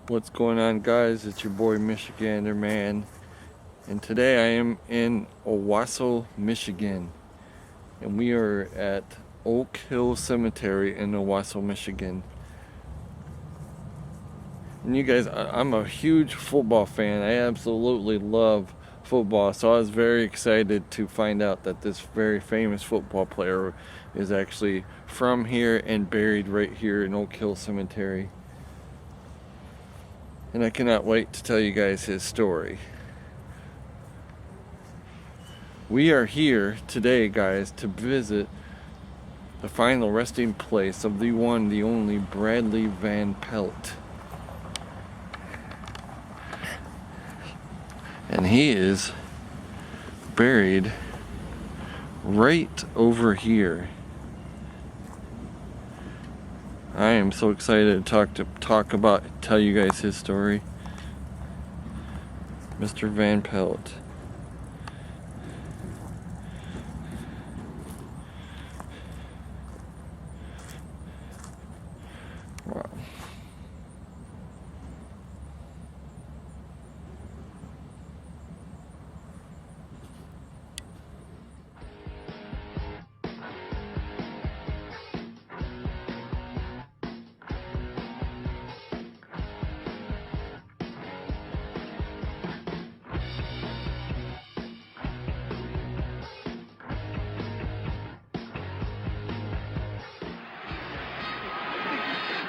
What's going on, guys? It's your boy MICHIGANDERMAN, and today I am in Owasso, Michigan, and we are at Oak Hill Cemetery in Owasso, Michigan. And you guys, I'm a huge football fan. I absolutely love football, so I was very excited to find out that this very famous football player is actually from here and buried right here in Oak Hill Cemetery. And I cannot wait to tell you guys his story. We are here today, guys, to visit the final resting place of the one, the only Bradley Van Pelt. And he is buried right over here. I am so excited to tell you guys his story. Mr. Van Pelt. Wow.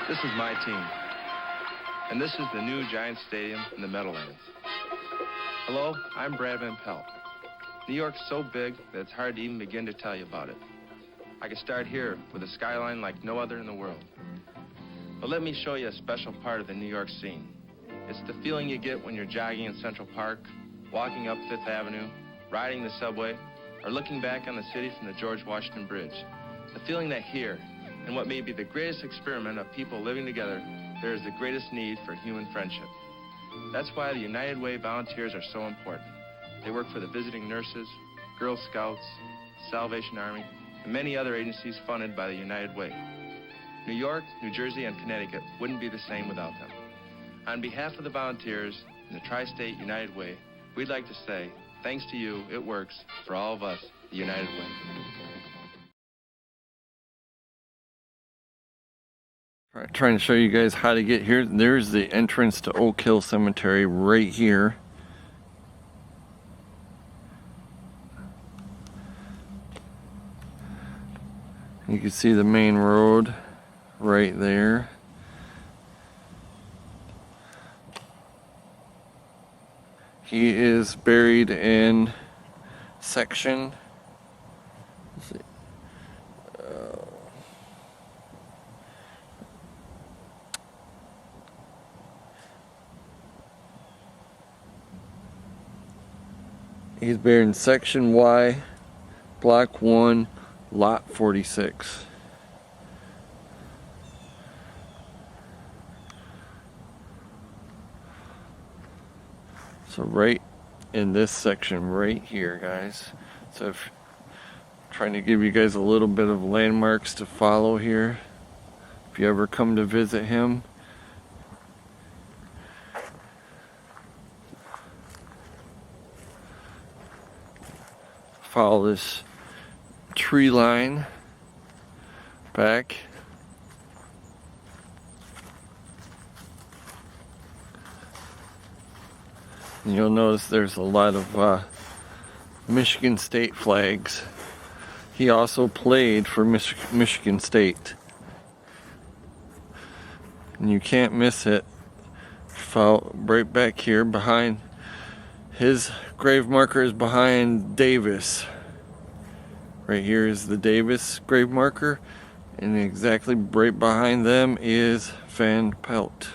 This is my team, and this is the new Giants Stadium in the Meadowlands. Hello, I'm Brad Van Pelt. New York's so big that it's hard to even begin to tell you about it. I could start here with a skyline like no other in the world. But let me show you a special part of the New York scene. It's the feeling you get when you're jogging in Central Park, walking up Fifth Avenue, riding the subway, or looking back on the city from the George Washington Bridge. The feeling that here, in what may be the greatest experiment of people living together, there is the greatest need for human friendship. That's why the United Way volunteers are so important. They work for the visiting nurses, Girl Scouts, Salvation Army, and many other agencies funded by the United Way. New York, New Jersey, and Connecticut wouldn't be the same without them. On behalf of the volunteers and the Tri-State United Way, we'd like to say, thanks to you, it works for all of us, the United Way. Trying to show you guys how to get here. There's the entrance to Oak Hill Cemetery right here. You can see the main road right there. He is buried in section. Let's see. He's buried in Section Y, Block 1, Lot 46. So right in this section right here, guys. So if trying to give you guys a little bit of landmarks to follow here. If you ever come to visit him. Follow this tree line back. And you'll notice there's a lot of Michigan State flags. He also played for Michigan State. And you can't miss it. Follow right back here behind. His grave marker is behind Davis. Right here is the Davis grave marker, and exactly right behind them is Van Pelt.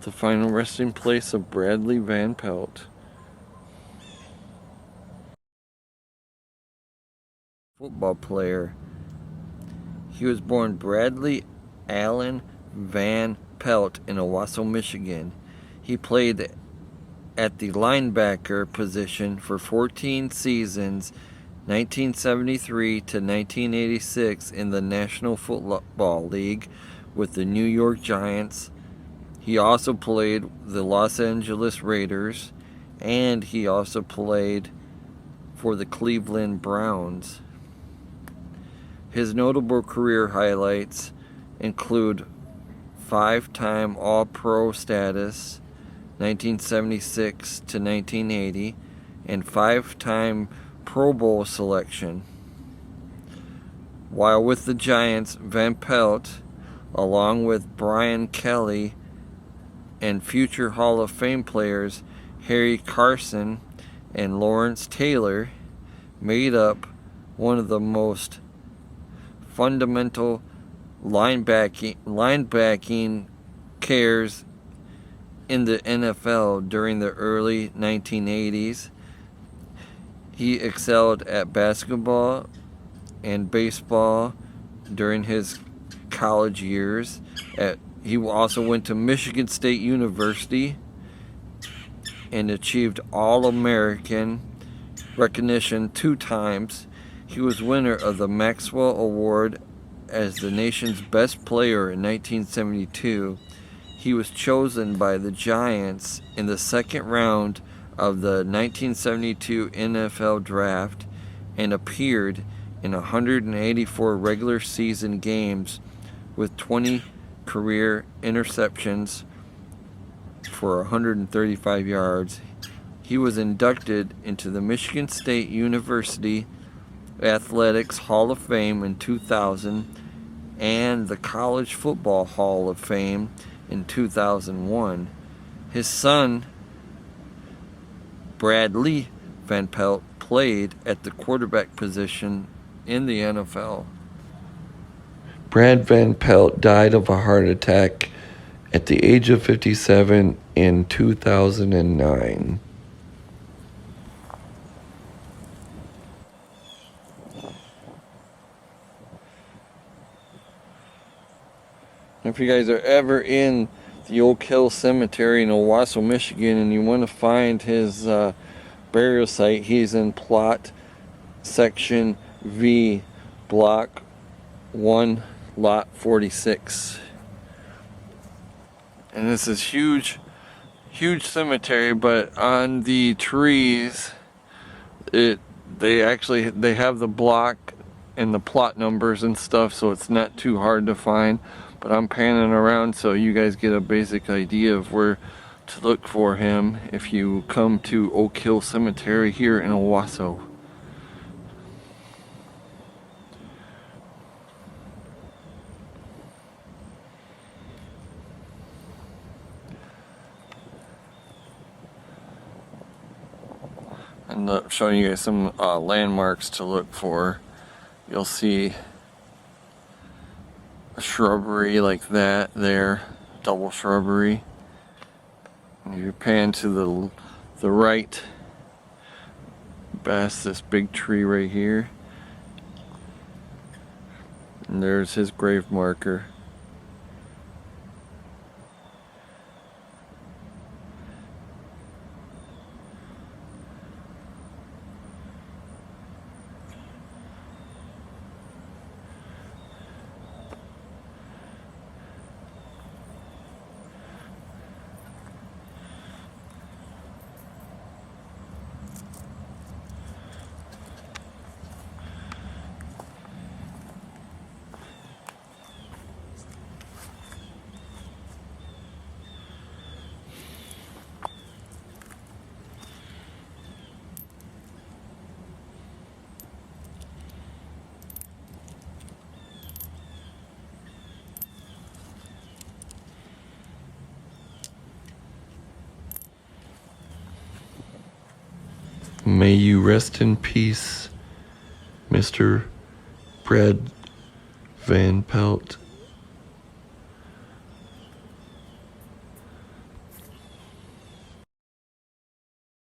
The final resting place of Bradley Van Pelt. Football player. He was born Bradley Allen Van Pelt in Owasso, Michigan. He played at the linebacker position for 14 seasons 1973 to 1986 in the National Football League with the New York Giants. He also played the Los Angeles Raiders, and he also played for the Cleveland Browns. His notable career highlights include 5-time All-Pro status, 1976 to 1980, and 5-time Pro Bowl selection. While with the Giants, Van Pelt, along with Brian Kelley and future Hall of Fame players Harry Carson and Lawrence Taylor, made up one of the most fundamental linebacking cares in the NFL during the early 1980s. He excelled at basketball and baseball during his college years. He also went to Michigan State University and achieved All-American recognition 2 times. He was winner of the Maxwell Award as the nation's best player in 1972. He was chosen by the Giants in the second round of the 1972 NFL Draft and appeared in 184 regular season games with 20 career interceptions for 135 yards. He was inducted into the Michigan State University Athletics Hall of Fame in 2000 and the College Football Hall of Fame in 2001. His son, Bradley Van Pelt, played at the quarterback position in the NFL. Brad Van Pelt died of a heart attack at the age of 57 in 2009. If you guys are ever in the Oak Hill Cemetery in Owasso, Michigan, and you want to find his burial site, he's in plot section V, block 1, lot 46. And this is huge cemetery, but on the trees they have the block and the plot numbers and stuff, so it's not too hard to find. But I'm panning around so you guys get a basic idea of where to look for him if you come to Oak Hill Cemetery here in Owasso. And showing you guys some landmarks to look for. You'll see a shrubbery like that there, double shrubbery. And you pan to the right, past this big tree right here, and there's his grave marker. May you rest in peace, Mr. Brad Van Pelt.